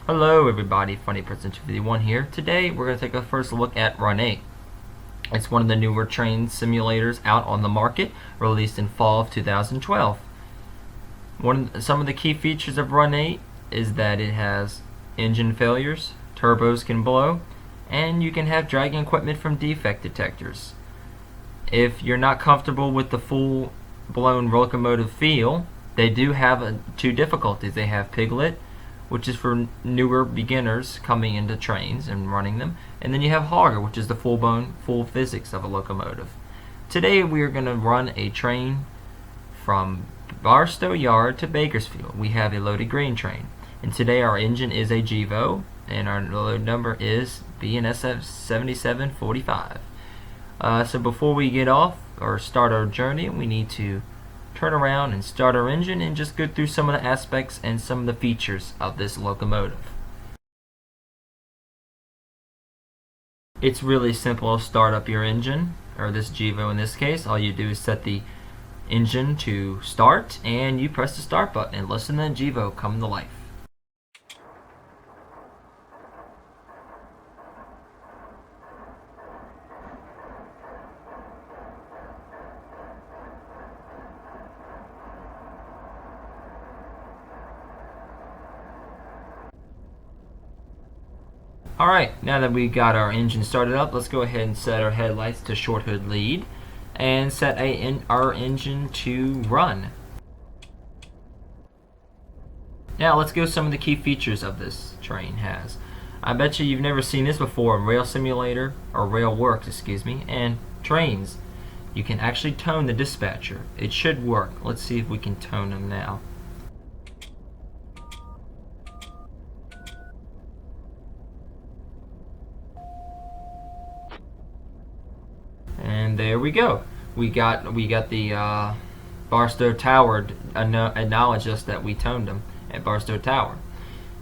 Hello everybody, Funny Person 251 here. Today we're going to take a first look at Run-8. It's one of the newer train simulators out on the market, released in fall of 2012. Some of the key features of Run-8 is that it has engine failures, turbos can blow, and you can have dragging equipment from defect detectors. If you're not comfortable with the full-blown locomotive feel, they do have two difficulties. They have Piglet, which is for newer beginners coming into trains and running them, and then you have Hogger, which is the full physics of a locomotive. Today we are going to run a train from Barstow Yard to Bakersfield. We have a loaded grain train, and today our engine is a GEVO, and our load number is BNSF 7745. So before we get off or start our journey, we need to turn around and start our engine and just go through some of the aspects and some of the features of this locomotive. It's really simple to start up your engine, or this GEVO in this case. All you do is set the engine to start and you press the start button and listen to the GEVO come to life. Alright, now that we got our engine started up, let's go ahead and set our headlights to short hood lead and set our engine to run. Now let's go some of the key features of this train has. I bet you've never seen this before in Rail Simulator, or Rail Works, excuse me, and trains. You can actually tone the dispatcher. It should work. Let's see if we can tone them now. And there we go. We got the Barstow Tower acknowledge us that we toned them at Barstow Tower.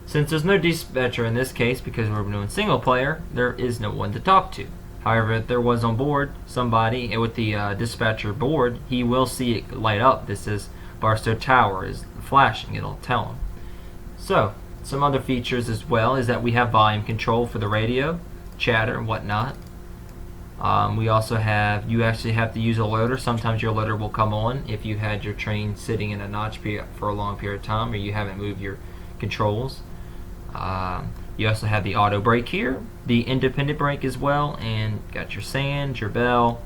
Since there's no dispatcher in this case, because we're doing single player, there is no one to talk to. However, if there was on board somebody with the dispatcher board, he will see it light up. This is Barstow Tower is flashing. It'll tell him. So, some other features as well is that we have volume control for the radio, chatter, and whatnot. We also have, you actually have to use a loader. Sometimes your loader will come on if you had your train sitting in a notch for a long period of time, or you haven't moved your controls. You also have the auto brake here, the independent brake as well, and got your sand, your bell.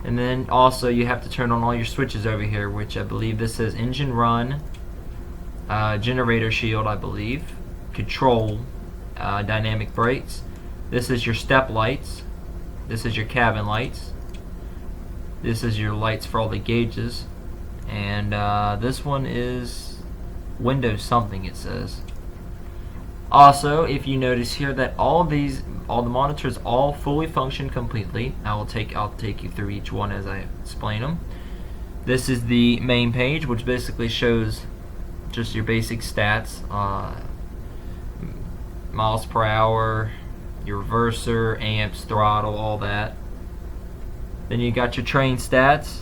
And then also you have to turn on all your switches over here, which I believe this says engine run, generator shield, I believe, control, dynamic brakes. This is your step lights. This is your cabin lights. This is your lights for all the gauges. And this one is Windows something, it says. Also, if you notice here that all the monitors all fully function completely. I'll take you through each one as I explain them. This is the main page, which basically shows just your basic stats, miles per hour, your reverser, amps, throttle, all that. Then you got your train stats,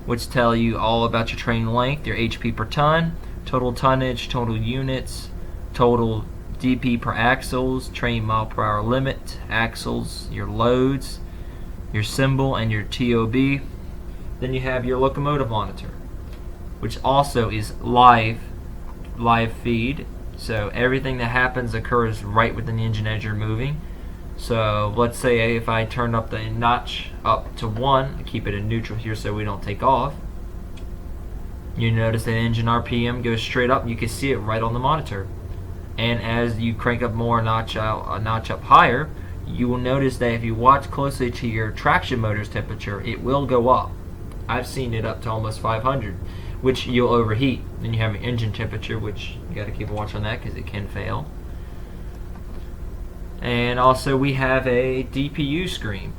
which tell you all about your train length, your HP per ton, total tonnage, total units, total DP per axles, train mile per hour limit, axles, your loads, your symbol, and your TOB. Then you have your locomotive monitor, which also is live feed. So everything that happens occurs right within the engine as you're moving. So let's say if I turn up the notch up to 1, keep it in neutral here so we don't take off, you notice that engine RPM goes straight up. You can see it right on the monitor. And as you crank up more a notch up higher, you will notice that if you watch closely to your traction motor's temperature, it will go up. I've seen it up to almost 500, which you'll overheat. Then you have your engine temperature, which you got to keep a watch on that because it can fail. And also we have a DPU screen.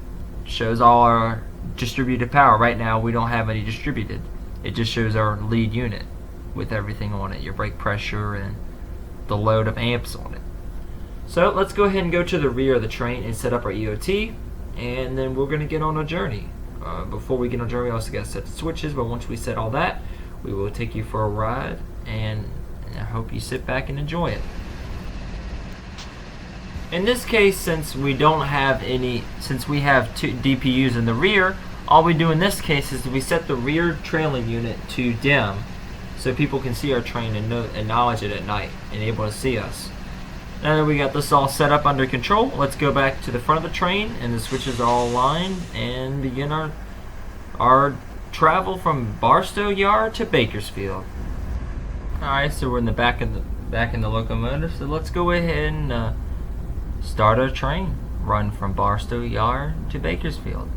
Shows all our distributed power. Right now we don't have any distributed. It just shows our lead unit with everything on it, your brake pressure and the load of amps on it. So let's go ahead and go to the rear of the train and set up our EOT, and then we're going to get on a journey. Before we get on a journey, we also got to set the switches, but once we set all that, we will take you for a ride, and I hope you sit back and enjoy it. In this case, since we have two DPUs in the rear, all we do in this case is we set the rear trailing unit to dim, so people can see our train and acknowledge it at night and able to see us. Now that we got this all set up under control, let's go back to the front of the train and the switches are all aligned and begin our travel from Barstow Yard to Bakersfield. Alright, so we're in the back in the locomotive, so let's go ahead and start our train. Run from Barstow Yard to Bakersfield.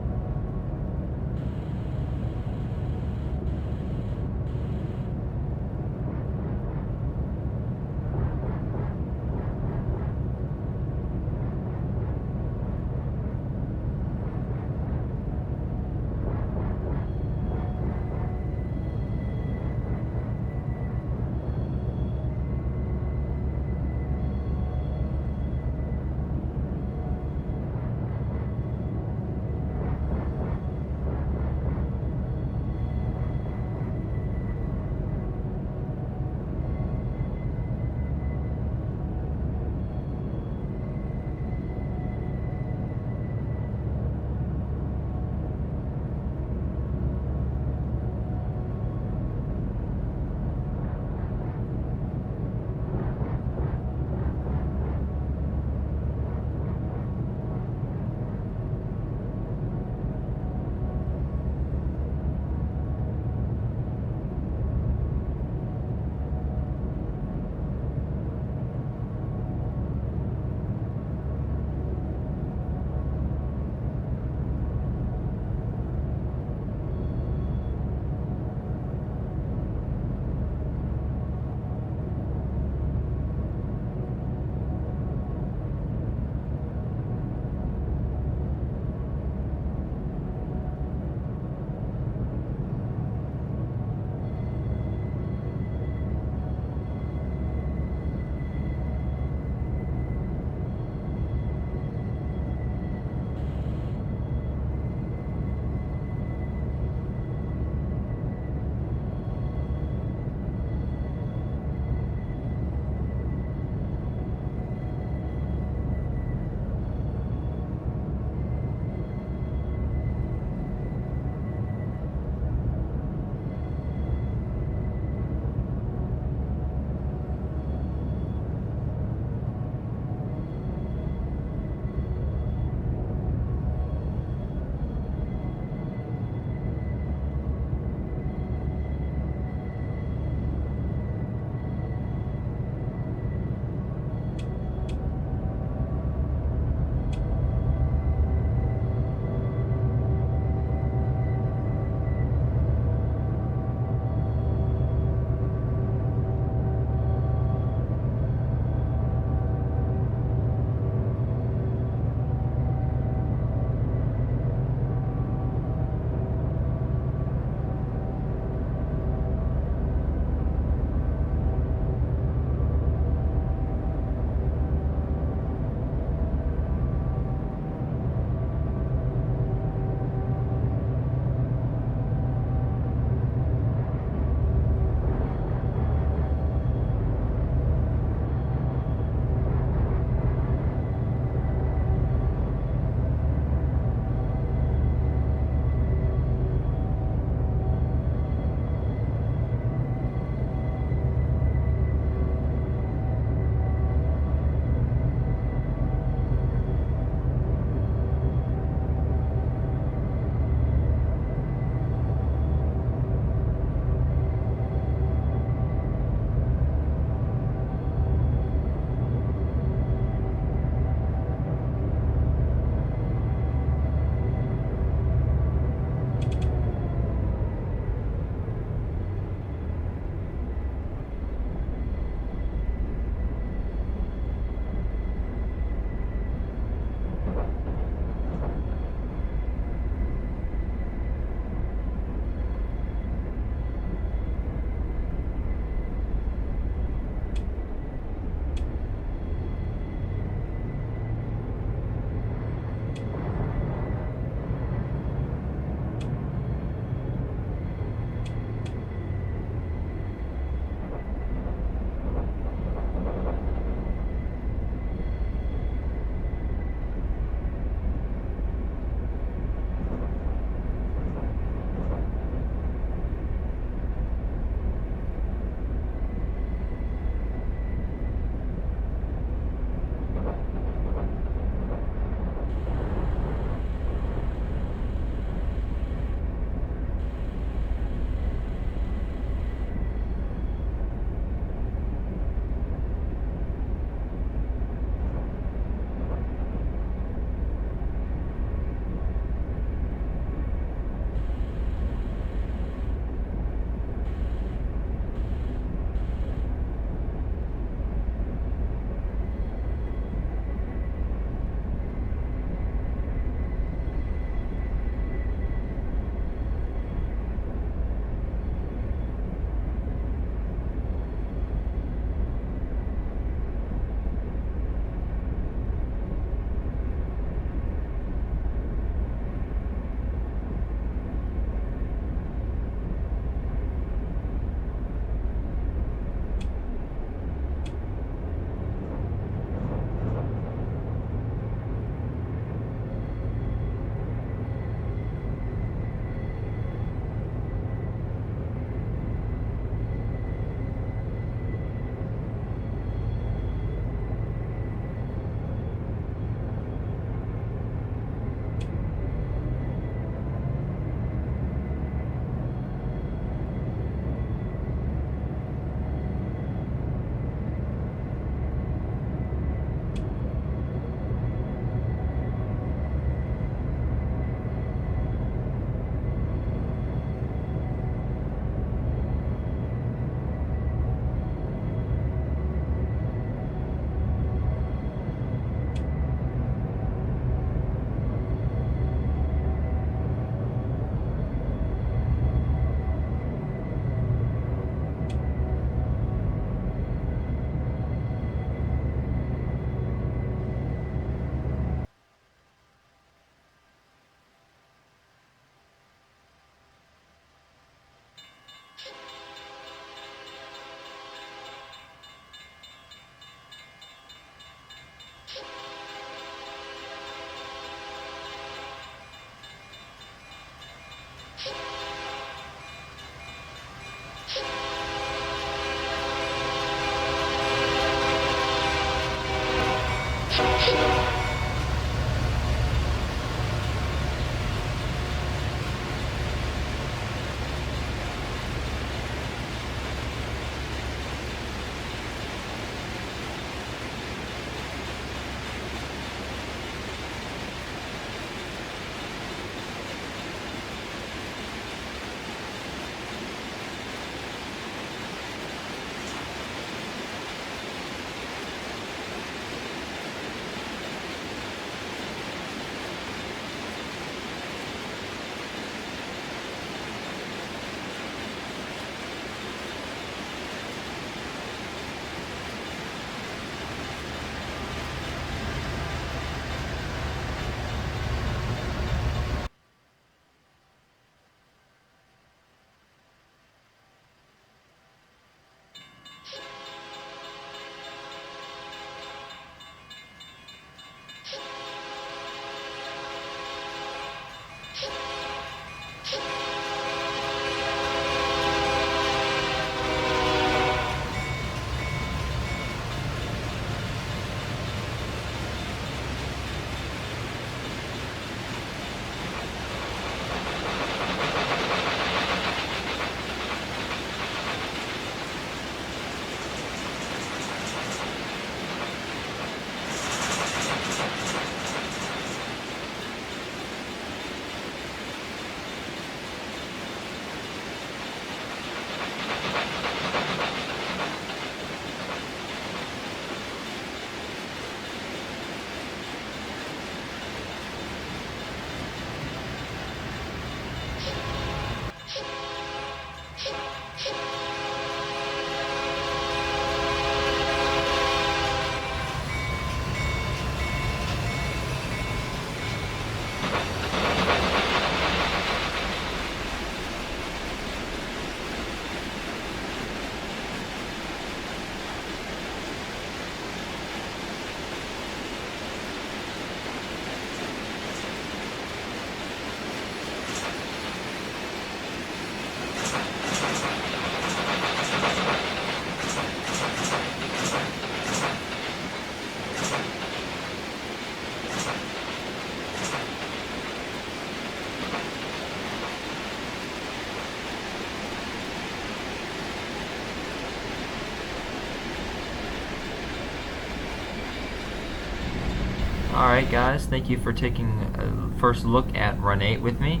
Alright guys, thank you for taking a first look at Run-8 with me.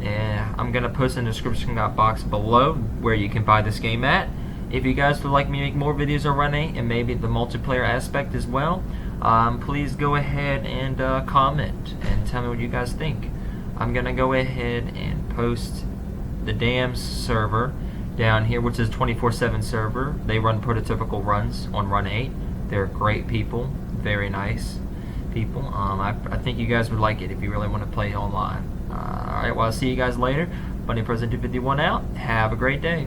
I'm going to post in the description box below where you can buy this game at. If you guys would like me to make more videos on Run-8 and maybe the multiplayer aspect as well, please go ahead and comment and tell me what you guys think. I'm going to go ahead and post the damn server down here, which is 24/7 server. They run prototypical runs on Run-8. They're great people, very nice people. I think you guys would like it if you really want to play online. Alright, well, I'll see you guys later. Bunny President 251 out. Have a great day.